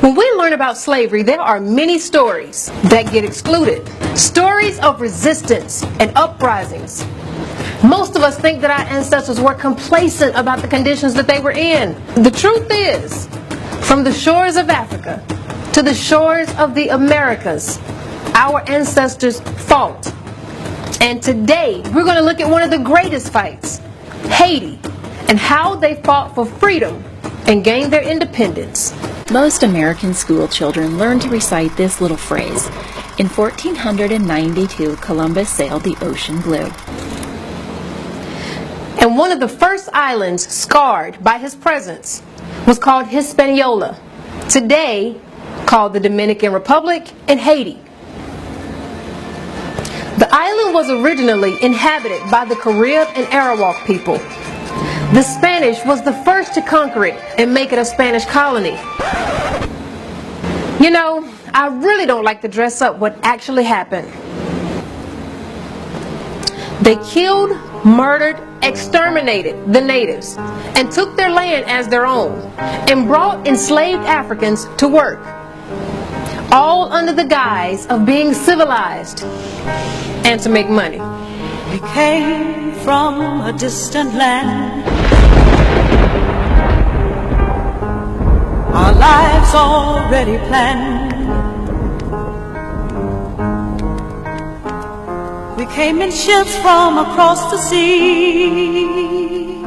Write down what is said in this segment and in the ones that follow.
When we learn about slavery, there are many stories that get excluded. Stories of resistance and uprisings. Most of us think that our ancestors were complacent about the conditions that they were in. The truth is, from the shores of Africa to the shores of the Americas, our ancestors fought. And today, we're going to look at one of the greatest fights, Haiti, and how they fought for freedom and gained their independence. Most American school children learn to recite this little phrase. In 1492, Columbus sailed the ocean blue. And one of the first islands scarred by his presence was called Hispaniola, today called the Dominican Republic and Haiti. The island was originally inhabited by the Carib and Arawak people. The Spanish was the first to conquer it and make it a Spanish colony. You know, I really don't like to dress up what actually happened. They killed, murdered, exterminated the natives and took their land as their own and brought enslaved Africans to work, all under the guise of being civilized and to make money. We came from a distant land, our lives already planned. We came in ships from across the sea.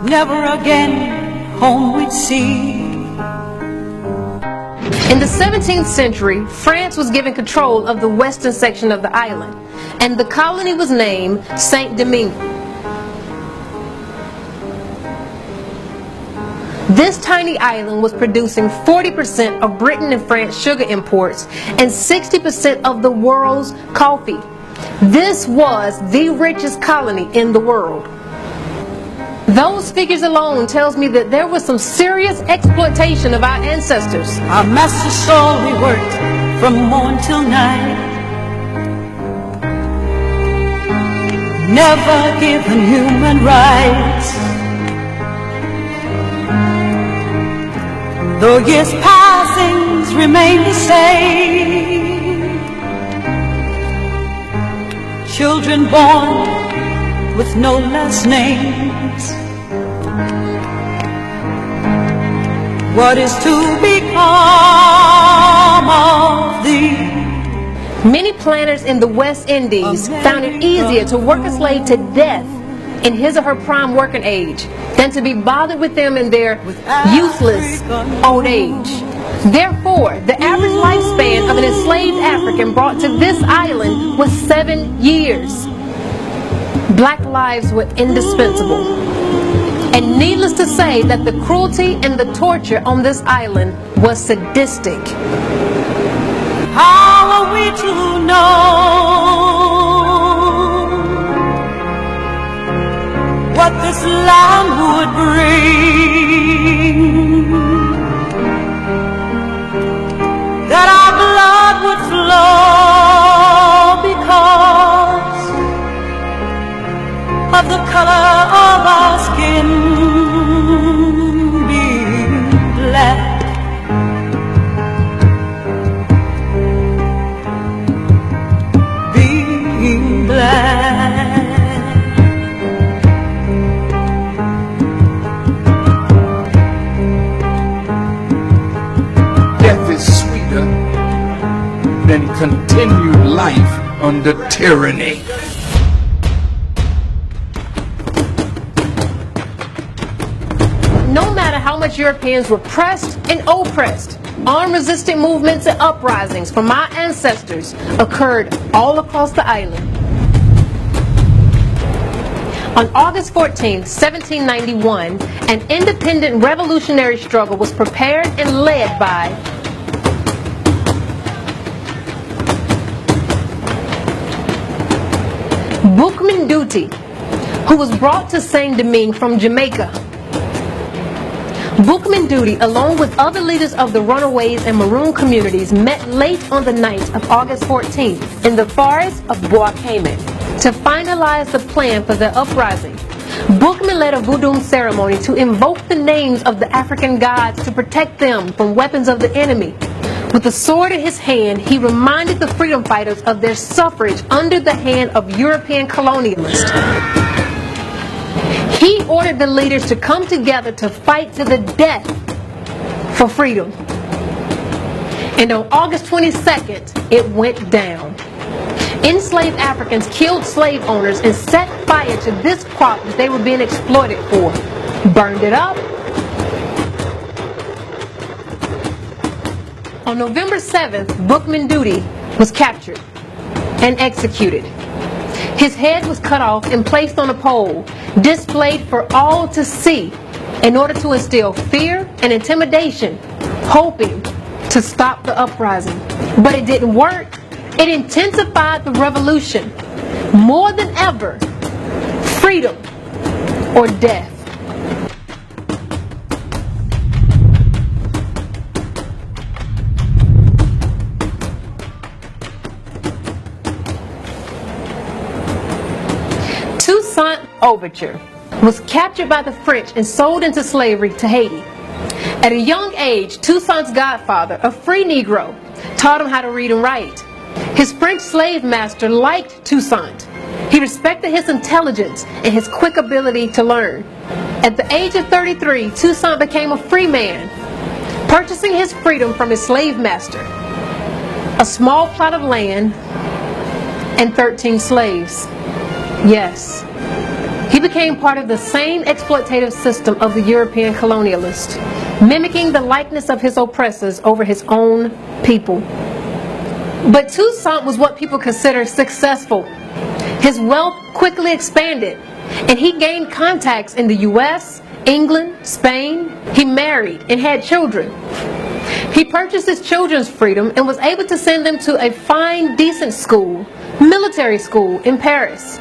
Never again home we'd see. In the 17th century, France was given control of the western section of the island, and the colony was named Saint-Domingue. This tiny island was producing 40% of Britain and France sugar imports and 60% of the world's coffee. This was the richest colony in the world. Those figures alone tells me that there was some serious exploitation of our ancestors. Our masters saw we worked from morn till night, never given human rights. Though years passings remain the same, children born with no last names. What is to become of thee? Many planters in the West Indies found it easier to work a slave to death in his or her prime working age than to be bothered with them in their useless old age. Therefore, the average lifespan of an enslaved African brought to this island was 7 years. Black lives were indispensable. And needless to say that the cruelty and the torture on this island was sadistic. How are we to know what this land would bring? That our blood would flow because of the color of our skin being black. Being black. Death is sweeter than continued life under tyranny. No matter how much Europeans were pressed and oppressed, armed resistant movements and uprisings from our ancestors occurred all across the island. On August 14, 1791, an independent revolutionary struggle was prepared and led by Boukman Duty, who was brought to Saint-Domingue from Jamaica. Boukman Duty, along with other leaders of the runaways and maroon communities, met late on the night of August 14th in the forest of Bois Cayman to finalize the plan for the uprising. Bookman led a voodoo ceremony to invoke the names of the African gods to protect them from weapons of the enemy. With a sword in his hand, he reminded the freedom fighters of their suffrage under the hand of European colonialists. He ordered the leaders to come together to fight to the death for freedom. And on August 22nd, it went down. Enslaved Africans killed slave owners and set fire to this crop that they were being exploited for. Burned it up. On November 7th, Bookman Duty was captured and executed. His head was cut off and placed on a pole, displayed for all to see in order to instill fear and intimidation, hoping to stop the uprising. But it didn't work. It intensified the revolution. More than ever, freedom or death. Toussaint Overture was captured by the French and sold into slavery to Haiti. At a young age, Toussaint's godfather, a free Negro, taught him how to read and write. His French slave master liked Toussaint. He respected his intelligence and his quick ability to learn. At the age of 33, Toussaint became a free man, purchasing his freedom from his slave master, a small plot of land, and 13 slaves. Yes, he became part of the same exploitative system of the European colonialists, mimicking the likeness of his oppressors over his own people. But Toussaint was what people consider successful. His wealth quickly expanded, and he gained contacts in the US, England, Spain. He married and had children. He purchased his children's freedom and was able to send them to a fine, decent school, military school in Paris.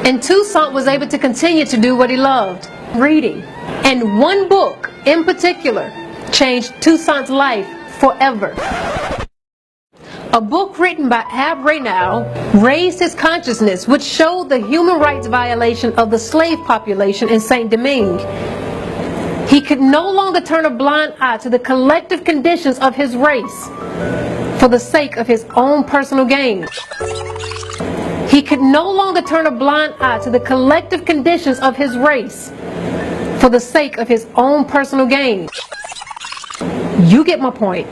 And Toussaint was able to continue to do what he loved, reading. And one book in particular changed Toussaint's life forever. A book written by Ab Reynal raised his consciousness, which showed the human rights violation of the slave population in Saint-Domingue. He could no longer turn a blind eye to the collective conditions of his race for the sake of his own personal gain. He could no longer turn a blind eye to the collective conditions of his race for the sake of his own personal gain. You get my point.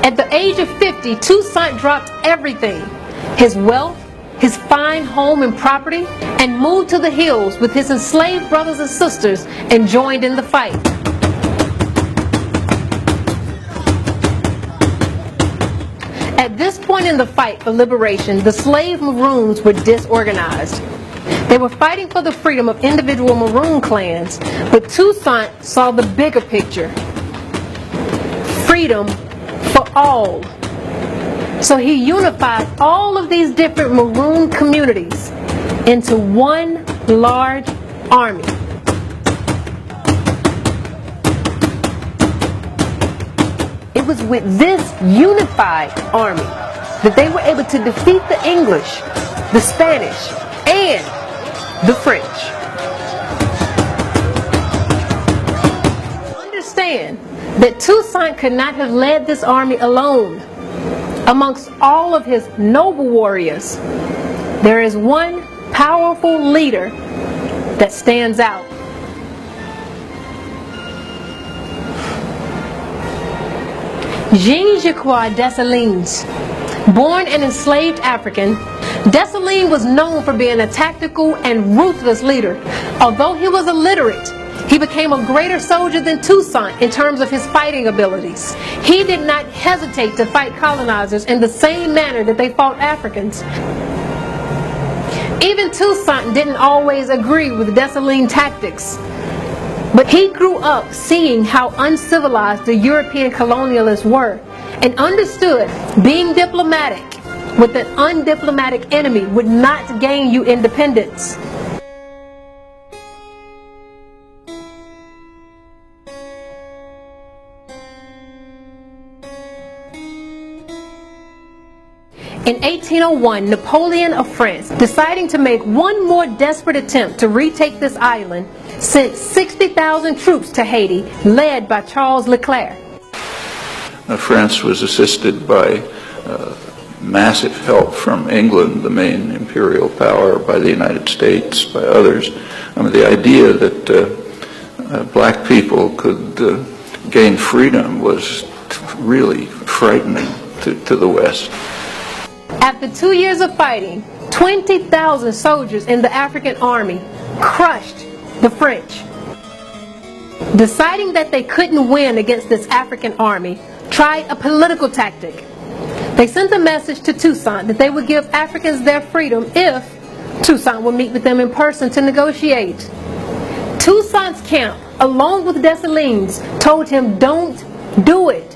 At the age of 50, Toussaint dropped everything, his wealth, his fine home and property, and moved to the hills with his enslaved brothers and sisters and joined in the fight. At this point in the fight for liberation, the slave Maroons were disorganized. They were fighting for the freedom of individual Maroon clans, but Toussaint saw the bigger picture. Freedom for all. So he unified all of these different Maroon communities into one large army. It was with this unified army that they were able to defeat the English, the Spanish, and the French. Understand that Toussaint could not have led this army alone. Amongst all of his noble warriors, there is one powerful leader that stands out. Jean-Jacques Dessalines. Born an enslaved African, Dessalines was known for being a tactical and ruthless leader. Although he was illiterate, he became a greater soldier than Toussaint in terms of his fighting abilities. He did not hesitate to fight colonizers in the same manner that they fought Africans. Even Toussaint didn't always agree with Dessalines' tactics. But he grew up seeing how uncivilized the European colonialists were and understood being diplomatic with an undiplomatic enemy would not gain you independence. In 1801, Napoleon of France, deciding to make one more desperate attempt to retake this island, sent 60,000 troops to Haiti, led by Charles Leclerc. France was assisted by massive help from England, the main imperial power, by the United States, by others. I mean, the idea that black people could gain freedom was really frightening to the West. After 2 years of fighting, 20,000 soldiers in the African army crushed the French. Deciding that they couldn't win against this African army, tried a political tactic. They sent a message to Toussaint that they would give Africans their freedom if Toussaint would meet with them in person to negotiate. Toussaint's camp, along with Dessalines, told him, "Don't do it."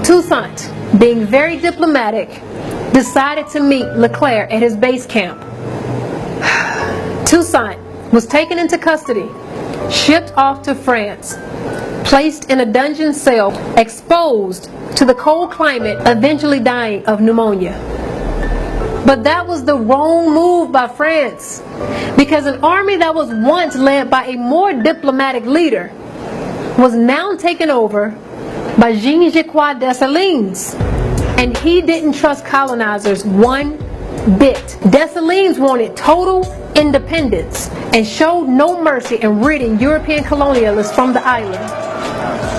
Toussaint, being very diplomatic, decided to meet Leclerc at his base camp. Toussaint was taken into custody, shipped off to France, placed in a dungeon cell, exposed to the cold climate, eventually dying of pneumonia. But that was the wrong move by France, because an army that was once led by a more diplomatic leader was now taken over by Jean-Jacques Dessalines, and he didn't trust colonizers one bit. Dessalines wanted total independence and showed no mercy in ridding European colonialists from the island.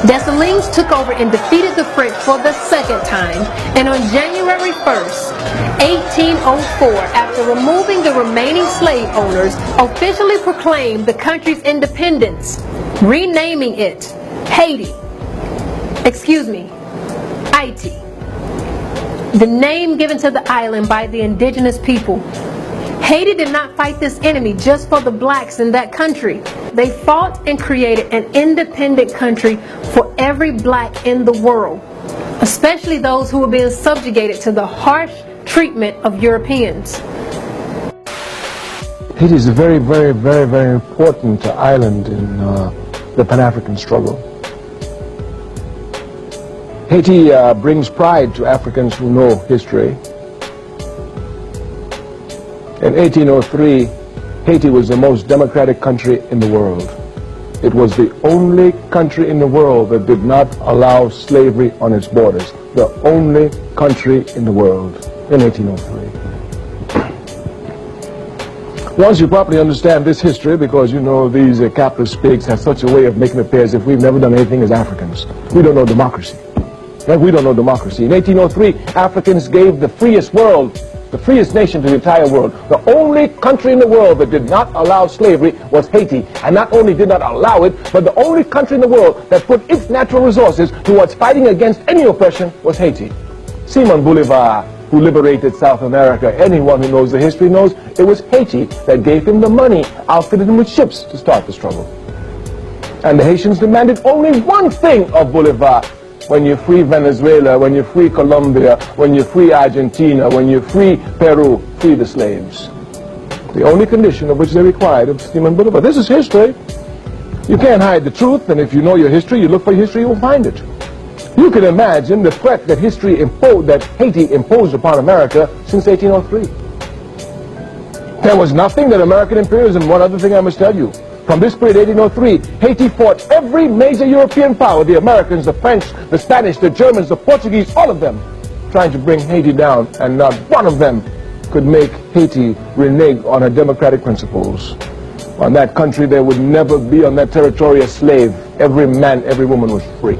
Dessalines took over and defeated the French for the second time, and on January 1st, 1804, after removing the remaining slave owners, officially proclaimed the country's independence, renaming it Haiti. Haiti. The name given to the island by the indigenous people. Haiti did not fight this enemy just for the blacks in that country. They fought and created an independent country for every black in the world, especially those who were being subjugated to the harsh treatment of Europeans. Haiti is a very, very, very, very important island in the Pan-African struggle. Haiti brings pride to Africans who know history. In 1803, Haiti was the most democratic country in the world. It was the only country in the world that did not allow slavery on its borders. The only country in the world in 1803. Once you properly understand this history, because you know these capitalist pigs have such a way of making it appear as if we've never done anything as Africans. We don't know democracy. Right? We don't know democracy. In 1803, Africans gave the freest world, the freest nation to the entire world. The only country in the world that did not allow slavery was Haiti. And not only did not allow it, but the only country in the world that put its natural resources towards fighting against any oppression was Haiti. Simon Bolivar, who liberated South America, anyone who knows the history knows it was Haiti that gave him the money, outfitted him with ships to start the struggle. And the Haitians demanded only one thing of Bolivar. When you free Venezuela, when you free Colombia, when you free Argentina, when you free Peru, free the slaves. The only condition of which they required of Simon Bolivar. This is history. You can't hide the truth, and if you know your history, you look for history, you'll find it. You can imagine the threat that that Haiti imposed upon America since 1803. There was nothing that American imperialism, one other thing I must tell you. From this period, 1803, Haiti fought every major European power, the Americans, the French, the Spanish, the Germans, the Portuguese, all of them, trying to bring Haiti down, and not one of them could make Haiti renege on her democratic principles. On that country, there would never be on that territory a slave. Every man, every woman was free.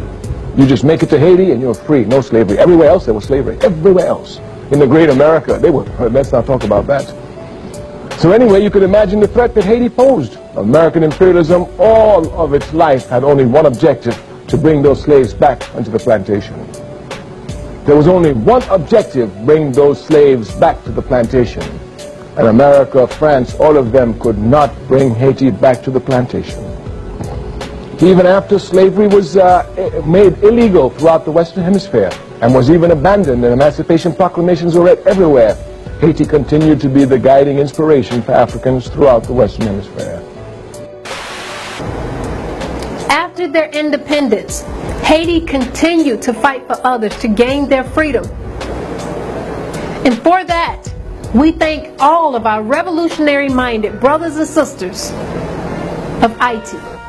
You just make it to Haiti and you're free, no slavery. Everywhere else there was slavery, everywhere else. In the great America, they were, let's not talk about that. So anyway, you could imagine the threat that Haiti posed. American imperialism, all of its life, had only one objective: to bring those slaves back onto the plantation. There was only one objective: bring those slaves back to the plantation. And America, France, all of them could not bring Haiti back to the plantation. Even after slavery was made illegal throughout the Western Hemisphere and was even abandoned and emancipation proclamations were read everywhere, Haiti continued to be the guiding inspiration for Africans throughout the Western Hemisphere. After their independence, Haiti continued to fight for others to gain their freedom. And for that, we thank all of our revolutionary-minded brothers and sisters of Haití.